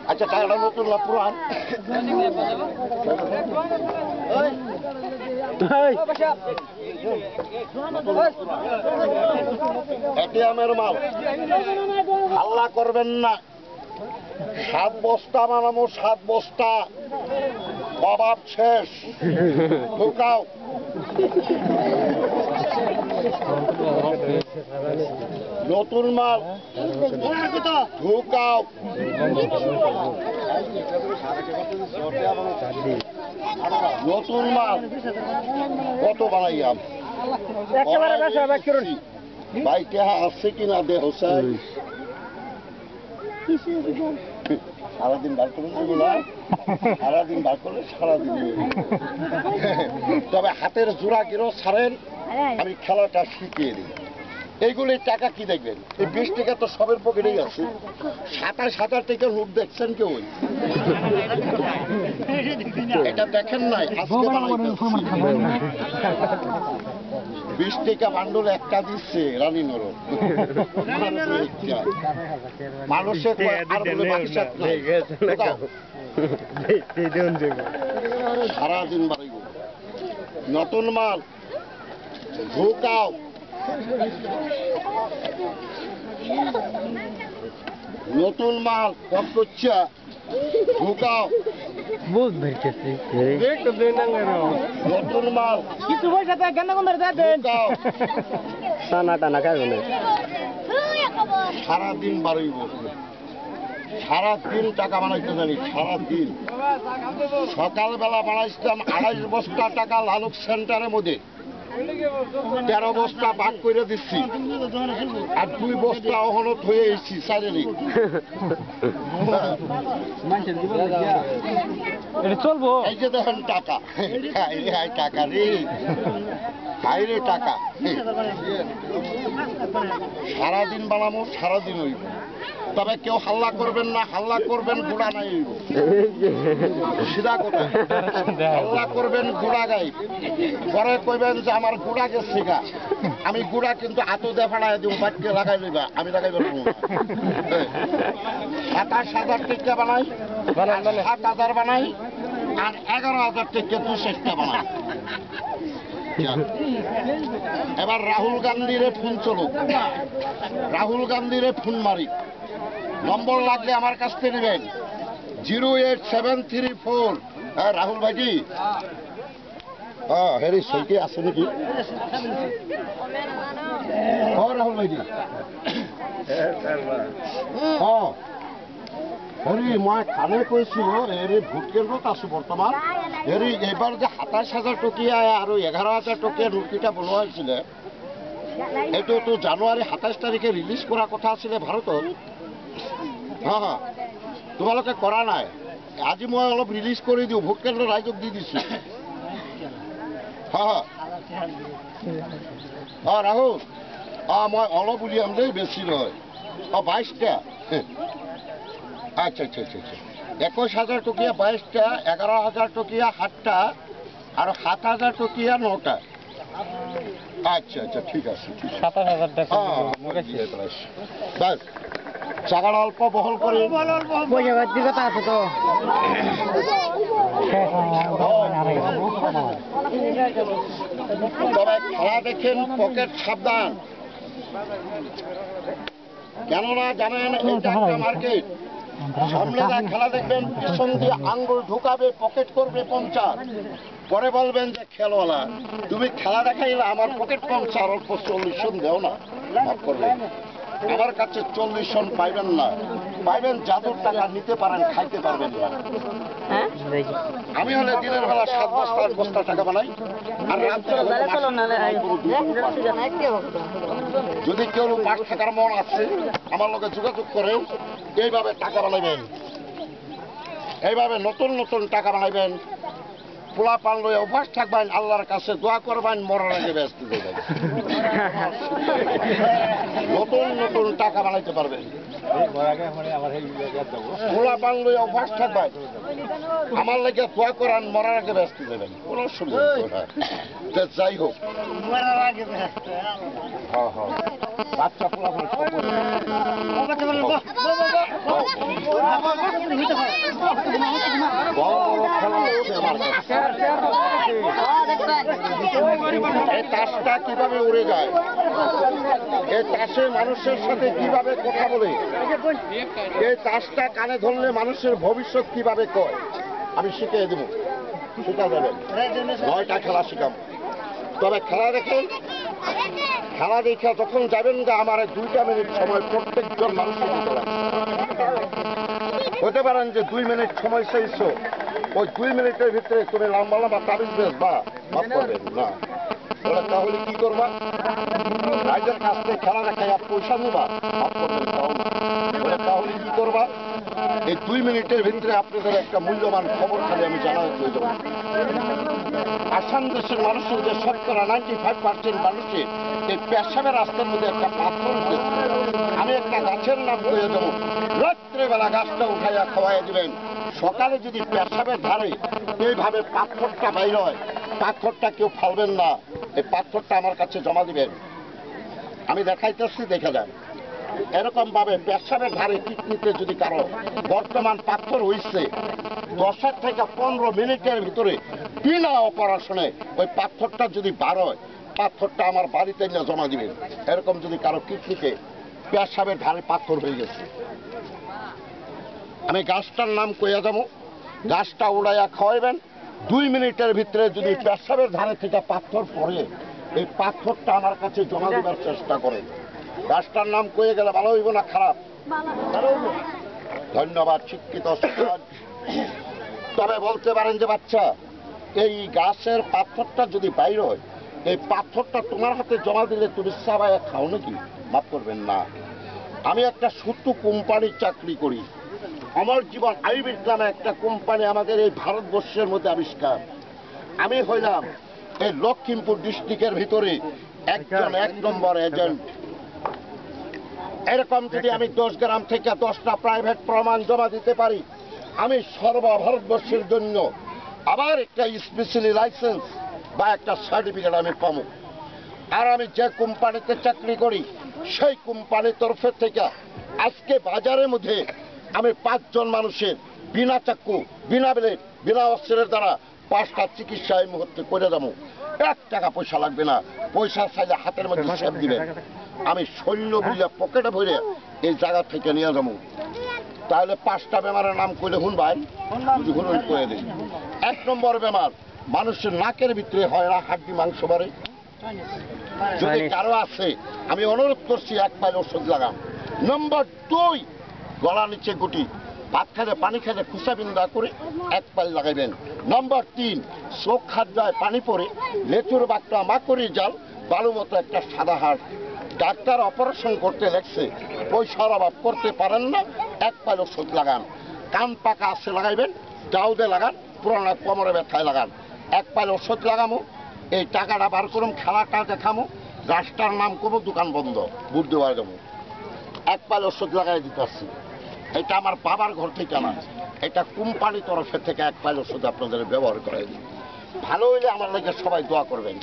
আচ্ছা টাকাটা নতুন না পুরান? এটিএমের মাল হাল্লা করবেন না। 7 বস্তা বানাবো, 7 বস্তা অভাব শেষ। ঢুকাও নতুন মাল, ঢুকাও। নতুন মাল কত বানাইয়াম বাইকে আছে কিনা দেহ সারাদিন বার করলে সারাদিন বার করলে সারাদিন। তবে হাতের জোড়া কিরো ছাড়েন, আমি খেলাটা শিখিয়ে দিই। এইগুলির টাকা কি দেখবেন? এই 20 টাকা তো সবের পকেটেই আছে। 27,000 টাকা নোট দেখছেন কেউ? এটা দেখেন নাই, আজকে 20 টাকা বান্ডল একটা দিচ্ছে রানী নরম মানুষের সারাদিন বাড়ি। নতুন মাল ঢুকাও। নতুন মাল কম করছে, ঢুকাও। নতুন মাল কিছু ঢুকাও। সারাদিন বাড়াইব, সারাদিন টাকা বানাইতে জানি, সারাদিন। সকালবেলা বানাইছিলাম 28 বস্তা টাকা লালুক সেন্টারের মধ্যে, 13 বস্তা ভাগ করে দিচ্ছি, আর 2 বস্তা অহনত হয়ে এসেছি চারিদিকে। চলবো এই যে দেখেন টাকা, টাকা রে হাইরে টাকা। সারাদিন বানাবো, সারাদিন হইব। তবে কেউ হাল্লা করবেন না, হাল্লা করবেন গুড়া নাই হইব। সিধা কথা, হাল্লা করবেন গুড়া গাই। পরে কইবেন যে আমার গুড়া গেছে গা, আমি গুড়া কিন্তু আতো দিয়ে ফাড়াই দিব, বাচ্চা লাগাই লইবা, আমি লাগাই পারবো না। 27,000 টাকা বানাই, 7,000 বানাই, আর 11,000 টাকা 2 বানাই। এবার রাহুল গান্ধীরে ফোন চলুক, রাহুল গান্ধীরে ফোন মারি। নম্বর লাগলে আমার কাছ থেকে নেবেন 08734। হ্যাঁ রাহুল ভাইজি, হেরি সইকে আছে নাকি? রাহুল ভাইজি, হেরি মই খানে কৈছো হেৰি ভোট কেন্দ্ৰত আছো বৰ্তমান। হেৰি এইবাৰ যে 27,000 টকীয়া আৰু 11,000 টকীয়া নোটকেইটা বনোৱা হৈছিলে, এইটোতো জানুৱাৰী 27 তাৰিখে ৰিলিজ কৰাৰ কথা আছিলে ভাৰতত। তোমালোকে কৰা নাই। আজি মই অলপ ৰিলিজ কৰি দিওঁ, ভোট কেন্দ্ৰ ৰাইজক দি দিছো। ৰাহুল, মই অলপ উলিয়াম দেই, বেছি নহয়। 22টা। আচ্ছা আচ্ছা আচ্ছা আচ্ছা, 21,000 টকীয়া 22টা, 11,000 টকীয়া 7টা, আর 7,000 টকীয়া 9টা। আচ্ছা আচ্ছা ঠিক আছে, 7,000 টাকা। বাস জায়গাটা অল্প বহল করে আছে তো। তবে খেলা দেখেন, পকেট সাবধান। কেননা জানেন এটা একটা মার্কেট। সামনে যা খেলা দেখবেন, পিছন দিয়ে আঙ্গুল ঢুকাবে, পকেট করবে 50। পরে বলবেন যে খেলোয়ালা তুমি খেলা দেখাইলে আমার পকেট 50, অল্প 40 দেও না, ভাগ করবে। আমার কাছে 40 পাইবেন না, পাইবেন জাদুর টাকা, নিতে পারেন, খাইতে পারবেন না। আমি হলে দিনের বেলা 7 বস্তা 8 বস্তা টাকা বানাই, আর যদি কেউ 5 টাকার মন আছে আমার লগে যোগাযোগ করে এইভাবে টাকা বানাইবেন, এইভাবে নতুন নতুন টাকা বানাইবেন। পোলা পান লইয়া অভ্যাস থাকবেন, আল্লাহর কাছে দোয়া করবেন, মরার আগে ব্যস্ত দেবেন, নতুন নতুন টাকা বানাইতে পারবেন। মোলা বাংলো অভ্যাস থাকবে আমার লাগে দোয়া করান মরার আগে ব্যস্ত দেবেন কোন অসুবিধা নেই। যাই হোক হ্যাঁ হ্যাঁ বাচ্চা পোলা এই তাসটা কিভাবে উড়ে যায়, এই তাসে মানুষের সাথে কিভাবে কথা বলে, এই তাসটা কানে ধরলে মানুষের ভবিষ্যৎ কিভাবে কয় আমি শিখিয়ে দেবো, শিখা দেবেন 9টা খেলা শিখাম। তবে খেলা দেখেন, খেলা দেখে যখন যাবেন গা আমার 2টা মিনিট সময় প্রত্যেকজন মানুষের দিতে লাগবে। হতে পারেন যে 2 মিনিট সময় চাইছো, ওই 2 মিনিটের ভিতরে তুমি লম্বা লম্বা তাবিজ বেশ বা মাফ করবেন না, তাহলে কি করবা? রাইজের কাছ থেকে খেলা দেখাইয়া পয়সা নিবা, মাফ করবেন তাহলে কি করবা? এই 2 মিনিটের ভিতরে আপনাদের একটা মূল্যবান খবর খালি আমি জানাই হয়ে যাব। আসাম দেশের মানুষের যে শতকরা 95% মানুষের এই পেশাবের রাস্তার মধ্যে একটা পাথর উঠেছে। আমি একটা গাছের নাম করে দেবো, রাত্রেবেলা গাছটা উঠাইয়া খাওয়াই দিবেন, সকালে যদি পেশাবের ধারে এইভাবে পাথরটা বাইর হয়, পাথরটা কেউ ফালবেন না, এই পাথরটা আমার কাছে জমা দিবেন, আমি দেখাইতেছি দেখে যান। এরকম ভাবে পেশাবের ধারে কিডনিতে যদি কারো বর্তমান পাথর হইছে 10 থেকে 15 মিনিটের ভিতরে বিনা অপারেশনে ওই পাথরটা যদি বার হয়, পাথরটা আমার বাড়িতে নিয়ে জমা দিবেন। এরকম যদি কারো কিডনিতে পেশাবের ধারে পাথর হয়ে গেছে, আমি গাছটার নাম কইয়া যাবো, গাছটা উড়াইয়া খাওয়াইবেন। 2 মিনিটের ভিতরে যদি পেশাবের ধারে থেকে পাথর পড়ে, এই পাথরটা আমার কাছে জমা দেবার চেষ্টা করেন। গাছটার নাম কয়ে গেলে ভালো হইব না খারাপ? ধন্যবাদ শিক্ষিত সমাজ। তবে বলতে পারেন যে বাচ্চা এই গাছের পাথরটা যদি বাইর হয়, এই পাথরটা তোমার হাতে জমা দিলে তুমি সাবাইয়া খাও নাকি? মাফ করবেন না। আমি একটা ছোট্ট কোম্পানির চাকরি করি, আমার জীবন আইবিট নামে একটা কোম্পানি আমাদের এই ভারতবর্ষের মধ্যে আবিষ্কার। আমি হইলাম এই লক্ষ্মীমপুর ডিস্ট্রিক্টের ভিতরে একজন 1 নম্বর এজেন্ট। এরকম যদি আমি 10 গ্রাম থেকে 10টা প্রাইভেট প্রমাণ জমা দিতে পারি, আমি সর্বভারতবর্ষের জন্য আবার একটা স্পেশালি লাইসেন্স বা একটা সার্টিফিকেট আমি পাবো। আর আমি যে কোম্পানিতে চাকরি করি সেই কোম্পানির তরফে থেকে আজকে বাজারের মধ্যে আমি 5 জন মানুষের বিনা চাকু, বিনা ব্লেড, বিনা অস্ত্রের দ্বারা 5টা চিকিৎসা এই মুহূর্তে করে যাবো। 1 টাকা পয়সা লাগবে না, পয়সা চাইলে হাতের মধ্যে সেপ দিবেন, আমি শৈল্য বুঝলে পকেটে ভরে এই জায়গা থেকে নিয়ে যাবো। তাহলে 5টা বেমারের নাম কইলে হুন ভাই, যদি হুন করে দিই। 1 নম্বর বেমার মানুষের নাকের ভিতরে হয় না, হাড্ডি মাংস বাড়ে। যদি কারো আছে আমি অনুরোধ করছি 1 পাইল ওষুধ লাগান। নম্বর 2 গলা নিচে গুটি, ভাত খাইলে পানি খাইলে খুসা বিন্দা করে 1 পাইল লাগাইবেন। নম্বর 3 চোখ খাত যায় পানি পরে, লেচুর বাক্তা মাকড়ি জাল, বালু মতো একটা সাদা হাড়, ডাক্তার অপারেশন করতে লেগছে, পয়সার অভাব করতে পারেন না, 1 পাইল ওষুধ লাগান। কান পাকা আছে লাগাইবেন, দাউদে লাগান, পুরানা কোমরে ব্যথায় লাগান। 1 পাইল ওষুধ লাগামো, এই টাকাটা বার করুম, খেলাটা দেখামো, গাছটার নাম করবো, দোকান বন্ধ, বুধবার যাবো। 1 পাইল ওষুধ লাগাই দিতে আসছি। এটা আমার বাবার ঘর থেকে না, এটা কোম্পানি তরফের থেকে 1 পাইল ওষুধ আপনাদের ব্যবহার করাই দিই। ভালো হইলে আমার লাগে সবাই দোয়া করবেন।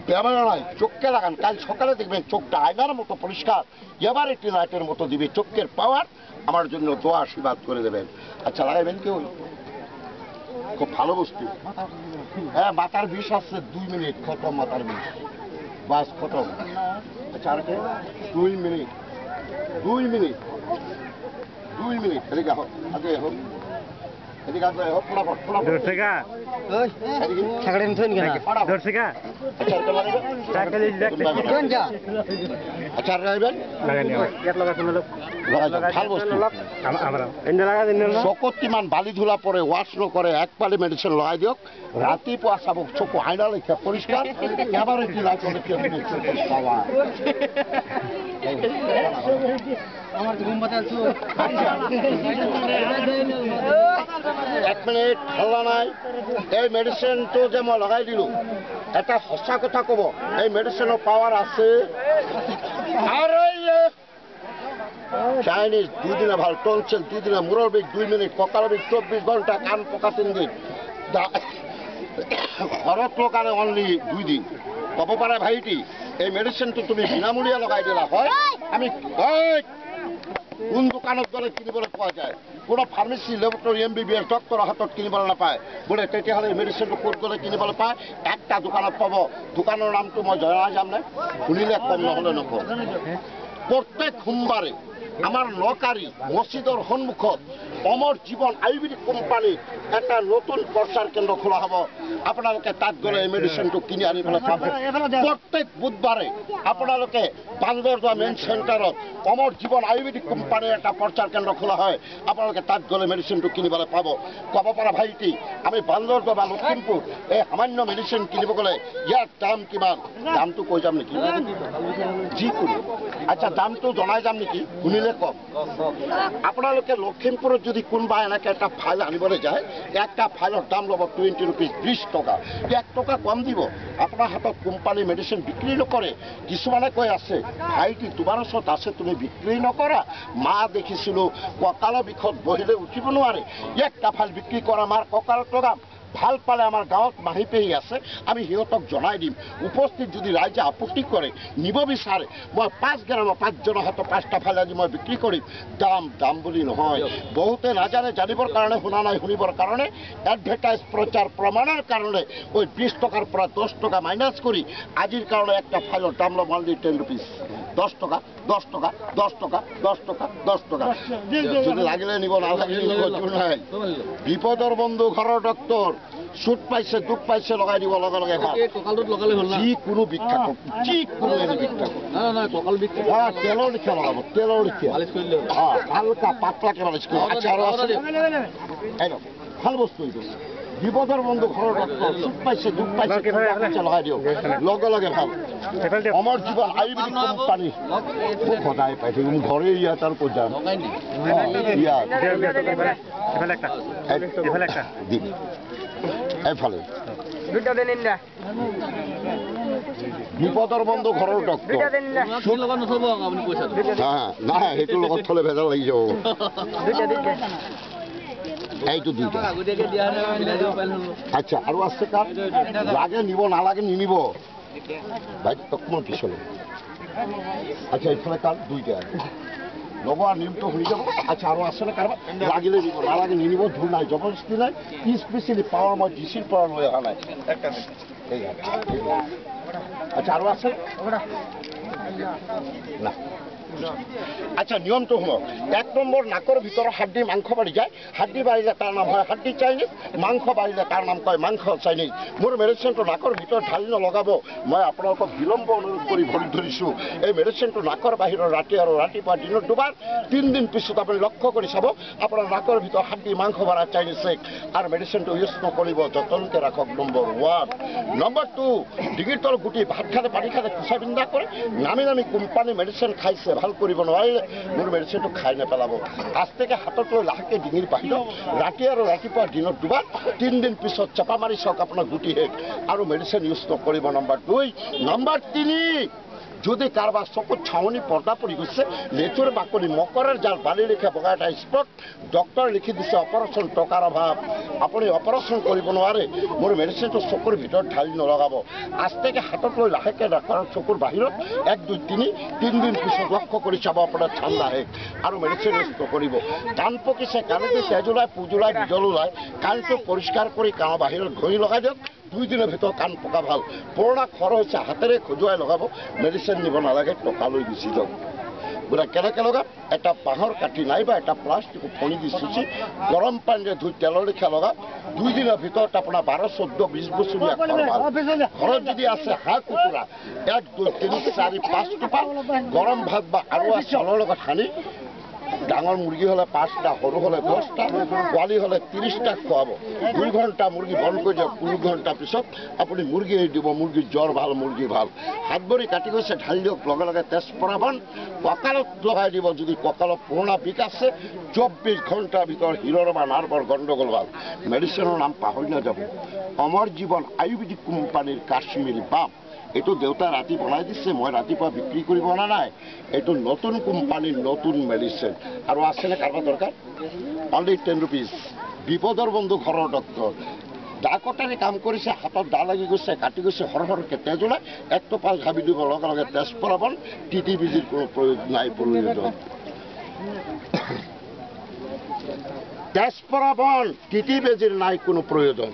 ব্যবহার নয়, চোখকে লাগান, কাল সকালে দেখবেন চোখটা আয়নার মতো পরিষ্কার, এবার একটি লাইটের মতো দিবে, চোখের পাওয়ার আমার জন্য দোয়া আশীর্বাদ করে দেবেন। আচ্ছা লাগাইবেন কেউ? খুব ভালো বস্তু। হ্যাঁ, মাথার বিষ আছে, 2 মিনিট খতম মাথার বিষ, বাস খতম। আচ্ছা আর 2 মিনিট, 2 মিনিট, 2 মিনিট, এদিকে হোক, আগে হোক, এদিকে আগে হোক, ফটাফট ফটাফট। আচ্ছা লাগাইবেন, ভাল বস্তু। শকতিমান বালি ধুলা পরে ওয়াশ ন করে 1 পালি মেডিসিন লাগাই দিয়ক, রাতিপুৱা চাব চকু আইনা লেখা পরিষ্কার, এবার একটি লাইট পাওয়া। আমার ঘুম পাতা আছো 1 মিনিট খেলা নাই। এই মেডিসিনটো যে মই লগাই দিলো, এটা সঁচা কথা কব, এই মেডিসিনৰ পাৱাৰ আছে। আৰু চাইনিজ 2 দিনে ভাল, টনসিল 2 দিনে, মুরর বিষ 2 মিনিট, ককাল বিষ 24 ঘন্টা, কান পোকা 3 দিন, ঘরত লোকারে অনলি 2 দিন। কব পারে ভাইটি এই মেডিসিনটো তুমি বিনামূলীয়া লগাই দিলা হয়, আমি কোন দোকানত গ'লে কিনিবলৈ পোৱা যায়, কোনো ফাৰ্মাচী লেবৰেটৰী MBBS ডক্টৰৰ হাতত কিনিবলৈ নাপায়। বোলে তেতিয়াহ'লে এই মেডিচিনটো ক'ত গ'লে কিনিবলৈ পায়? একটা দোকানত পাব। দোকানৰ নামটো মই জনাই যাম নে? শুনিলে কম নহ'লে নকওঁ। প্ৰত্যেক সোমবাৰে আমাৰ নকাৰী মছজিদৰ সন্মুখত অমৰ জীৱন আয়ুৰ্বেদিক কোম্পানীৰ এটা নতুন প্ৰচাৰ কেন্দ্ৰ খোলা হ'ব। আপোনালোকে তাত গ'লে এই মেডিচিনটো কিনি আনিবলৈ পাব। প্ৰত্যেক বুধবাৰে আপোনালোকে বান্দৰদোৱা মেইন চেণ্টাৰত অমৰ জীৱন আয়ুৰ্বেদিক কোম্পানীৰ এটা প্ৰচাৰ কেন্দ্ৰ খোলা হয়। আপোনালোকে তাত গ'লে মেডিচিনটো কিনিবলৈ পাব। ক'ব পৰা ভাইটি আমি বান্দৰদোৱা বা লখিমপুৰ এই সামান্য মেডিচিন কিনিব গ'লে ইয়াৰ দাম কিমান? দামটো কৈ যাম নেকি? যিকোনো আচ্ছা দামটো জনাই যাম নেকি? শুনিলে কম। আপোনালোকে লখিমপুৰত যদি কোনোবা এনেকৈ এটা ফাইল আনিবলৈ যায়, একটা ফাইলৰ দাম ল'ব 20 rupees, 20 টকা। 1 টকা কম দিব। আপোনাৰ হাতত কোম্পানী মেডিচিন বিক্ৰী নকৰে। কিছুমানে কৈ আছে ভাইটি তোমাৰ ওচৰত আছে তুমি বিক্ৰী নকৰা। মা দেখিছিলোঁ কঁকালৰ বিষত বহিলে উঠিব নোৱাৰে, একটা ফাইল বিক্ৰী কৰা মাৰ কঁকালত লগাম। ভাল পালে আমাৰ গাঁৱত মাহী পেহী আছে, আমি সিহঁতক জনাই দিম। উপস্থিত যদি ৰাইজে আপত্তি কৰে নিব বিচাৰে, মই 5 গ্ৰামৰ 5জনৰ হাতত 5টা ফাইল আজি মই বিক্ৰী কৰিম। দাম বুলি নহয়। বহুতে নাজানে, জানিবৰ কাৰণে, শুনা নাই শুনিবৰ কাৰণে, এডভাৰটাইজ প্ৰচাৰ প্ৰমাণৰ কাৰণে ওই 20 টকাৰ পৰা 10 টকা মাইনাছ কৰি আজিৰ কাৰণে একটা ফাইলৰ দাম ল'ব অনলি 10 rupees, 10 টকা, 10 টকা, 10 টকা, 10 টকা, 10 টকা। যদি লাগিলে নিব, নালাগিলে নিব, জোৰ নাই। বিপদৰ বন্ধু ঘৰৰ ডক্টৰ, চুট পাইছে দুখ পাইছে লগাই দিব লগে লগে ভাল। যিকোনো বিখ্যাত, যিকোনো এনে বিখ্যাত তেলৰ লিখা লগাব, তেলৰ লিখা হালকা পাতলাকে মালিচ কৰিব। আচ্ছা আৰু আছে একদম ভাল বস্তু এইটো। বিপদৰ বন্ধু ঘৰৰ ডক্টৰ, চুট পাইছে দুখ পাইছে লগাই দিয়ক লগে লগে ভাল। অমৰ জীৱন আয়ুৰ্বেদিক কোম্পানী খুব সদায় পাই থাকিম ঘৰে ইয়াত আৰু ক'ত যাম এফালে বিপদৰ বন্ধু ঘৰৰ ডক্টৰ। নাই সেইটো লগত থলে ভেজাল লাগি যাব। এইটো 2টা। আচ্ছা আৰু আছে কাম লাগে নিব নালাগে নিনিব ভাই অকণমান পিছলৈ। আচ্ছা এইফালে কাম 2টা লগোৱা নিয়মটো শুনি যাব। আচ্ছা আৰু আছেনে কাৰোবাৰ? লাগিলে নিব নালাগে নিনিব, ধূল নাই, জবৰদস্তি নাই। স্পেচিয়েলি পাৱাৰ মই ডিচিৰ পৰা লৈ অহা নাই। আচ্ছা আৰু আছে না? আচ্ছা নিয়মটো শুনক। 1 নম্বৰ নাকৰ ভিতৰত হাড্ডি মাংস বাঢ়ি যায়। হাড্ডি বাঢ়িলে তাৰ নাম হয় হাড্ডি চাইনিজ, মাংস বাঢ়িলে তাৰ নাম কয় মাংস চাইনিজ। মোৰ মেডিচিনটো নাকৰ ভিতৰত ঢালি নলগাব। মই আপোনালোকক বিলম্ব অনুৰোধ কৰি ভৰি ধৰিছোঁ। এই মেডিচিনটো নাকৰ বাহিৰত ৰাতি আৰু ৰাতিপুৱা দিনত দুবাৰ, 3 দিন পিছত আপুনি লক্ষ্য কৰি চাব আপোনাৰ নাকৰ ভিতৰত হাড্ডি মাংস বাঢ়া চাইনিজ চেক। আৰু মেডিচিনটো ইউজ নকৰিব, যতনকৈ ৰাখক। নম্বৰ 1। নম্বৰ 2, ডিঙিৰ তল গুটি ভাত খালে পানী খালে কুচা বিন্ধা কৰে। নামি নামি কোম্পানী মেডিচিন খাইছে, ভাল কৰিব নোৱাৰিলে মোৰ মেডিচিনটো খাই নেপেলাব। আস্তেকে হাতত লৈ লাহেকৈ ডিঙিৰ বাহিৰত ৰাতি আৰু ৰাতিপুৱা দিনত দুবাৰ, 3 দিন পিছত চাপা মাৰি চাওক আপোনাৰ গুটি শেষ আৰু মেডিচিন ইউজ নকৰিব। নম্বৰ 2। নম্বৰ 3, যদি কাৰোবাৰ চকুত ছাউনি পৰ্দা পৰি গৈছে, লেচুৰ বাকলি, মকৰৰ জাল, বালি লিখা বগা এটা স্পট, ডক্টৰ লিখি দিছে অপাৰেশ্যন, টকাৰ অভাৱ, আপুনি অপাৰেশ্যন কৰিব নোৱাৰে, মোৰ মেডিচিনটো চকুৰ ভিতৰত ঢালি নলগাব। আস্তেকে হাতত লৈ লাহেকৈ ডক্টৰৰ চকুৰ বাহিৰত 1, 2, 3 দিন পিছত লক্ষ্য কৰি চাব আপোনাৰ ঠাণ্ডা শেষ আৰু মেডিচিন ইউজ নকৰিব। কাণ পকিছে, কাণেদি তেজ ওলায়, পুজ ওলায়, বিজল ওলায়, কাণটো পৰিষ্কাৰ কৰি কাণৰ বাহিৰত ঘঁহি লগাই দিয়ক। 2 দিনৰ ভিতৰত কাণ পকা ভাল। পুৰণা খৰ হৈছে হাতেৰে খজুৱাই লগাব, মেডিচিন নিব নালাগে, টকা লৈ গুচি যাওক। বোলে কেনেকৈ লগাম? এটা বাঁহৰ কাঠি নাইবা এটা প্লাষ্টিকো ফণি দি চুচি গৰম পানীৰে ধুই তেলৰ লিখা লগাওক। 2 দিনৰ ভিতৰত আপোনাৰ 12, 14, 20 বছৰীয়া ঘৰত যদি আছে হাঁহ কুকুৰা 1, 2, 3, 4, 5 টোপা গৰম ভাত বা আৰুৱা চাউলৰ লগত সানি, ডাঙৰ মুৰ্গী হ'লে 5টা, সৰু হ'লে 10টা, পোৱালি হ'লে 30টা খুৱাব। 2 ঘণ্টা মুৰ্গী বন্ধ কৰি দিয়ক। 2 ঘণ্টা পিছত আপুনি মুৰ্গী এৰি দিব। মুৰ্গীৰ জ্বৰ ভাল, মুৰ্গী ভাল। হাত ভৰি কাটি গৈছে ঢালি দিয়ক, লগে লগে তেজপৰা বন কঁকালত লগাই দিব। যদি কঁকালত পুৰণা বিষ আছে 24 ঘণ্টাৰ ভিতৰত শিৰৰ বা নাৰ্ভৰ গণ্ডগোল ভাল। মেডিচিনৰ নাম পাহৰি নাযাব, অমৰ জীৱন আয়ুৰ্বেদিক কোম্পানীৰ কাশ্মীৰী বাম। এইটো দেউতা ৰাতি বনাই দিছে, মই ৰাতিপুৱা বিক্ৰী কৰিব অনা নাই। এইটো নতুন কোম্পানীৰ নতুন মেডিচিন। আৰু আছেনে কাৰোবাৰ দৰকাৰ? Only 10 rupees। বিপদৰ বন্ধু ঘৰৰ ডক্টৰ। ডাকতাৰে কাম কৰিছে, হাতত দা লাগি গৈছে, কাটি গৈছে, সৰহৰকৈ তেজ ওলাই, এক টোপাল ঘাবি দিব, লগে লগে তেজ পৰাবন। টিটি বেজিৰ কোনো প্ৰয়োজন নাই। প্ৰয়োজন তেজ পৰাবন, টিটি বেজিৰ নাই কোনো প্ৰয়োজন।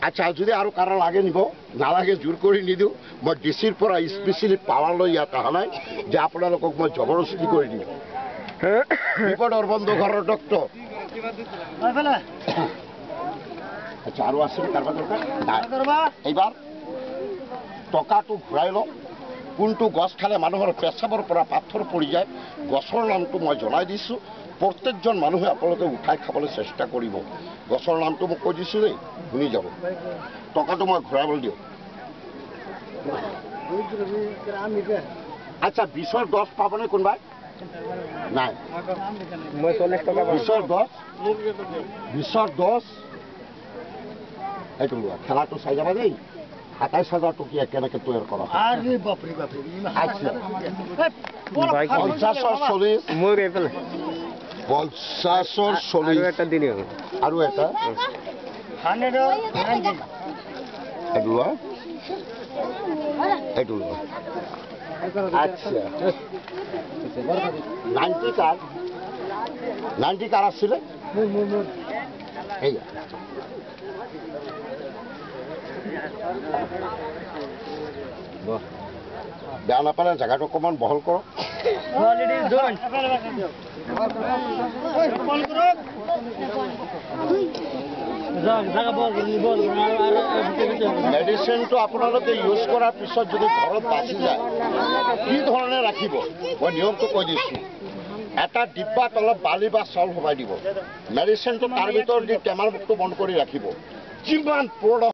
আচ্ছা, যদি আৰু কাৰো লাগে নিব, নালাগে জোৰ কৰি নিদিওঁ। মই ডিচিৰ পৰা স্পেচিয়েলি পাৱাৰ লৈ ইয়াত অহা নাই যে আপোনালোকক মই জবৰদস্তি কৰি দিম। বিপদৰ বন্ধু ঘৰৰ ডক্টৰ। আচ্ছা, আৰু আছে কাৰোবাৰ দৰকাৰ? নাই। এইবাৰ টকাটো ঘূৰাই লওক। কোনটো গছ খালে মানুহৰ পেচাবৰ পৰা পাথৰ পৰি যায়, গছৰ নামটো মই জনাই দিছোঁ। প্ৰত্যেকজন মানুহে আপোনালোকে উঠাই খাবলৈ চেষ্টা কৰিব। গছৰ নামটো মোক কৈ দিছোঁ দেই, শুনি যাব। টকাটো মই ঘূৰাবলৈ দিওঁ। আচ্ছা, 20ৰ 10 পাবনে কোনোবাই? নাই। মই 40 টকা 20ৰ 10, 20ৰ 10 এইটো লোৱা। খেলাটো চাই যাবা দেই। 27,000 টকীয়া কেনেকৈ তৈয়াৰ কৰা হয়। আচ্ছা, 50ৰ 40, মোৰ এইফালে 50ৰ 40 এটা দিলে আৰু এটা 100ৰ 90 এইটো লোৱা। এইটো লোৱা। আচ্ছা, 90 কাৰ 90 কাৰ আছিলে এইয়া। বেয়া নাপালে জেগাটো অকণমান বহল কৰক। মেডিচিনটো আপোনালোকে ইউজ কৰাৰ পিছত যদি ঘৰত বাচি যায়, কি ধৰণে ৰাখিব মই নিয়মটো কৈ দিছোঁ। এটা ডিব্বাত অলপ বালি বা চাউল সোমাই দিব। মেডিচিনটো তাৰ ভিতৰত দি টেমাৰ মুখটো বন্ধ কৰি ৰাখিব। যিমান পুৰণা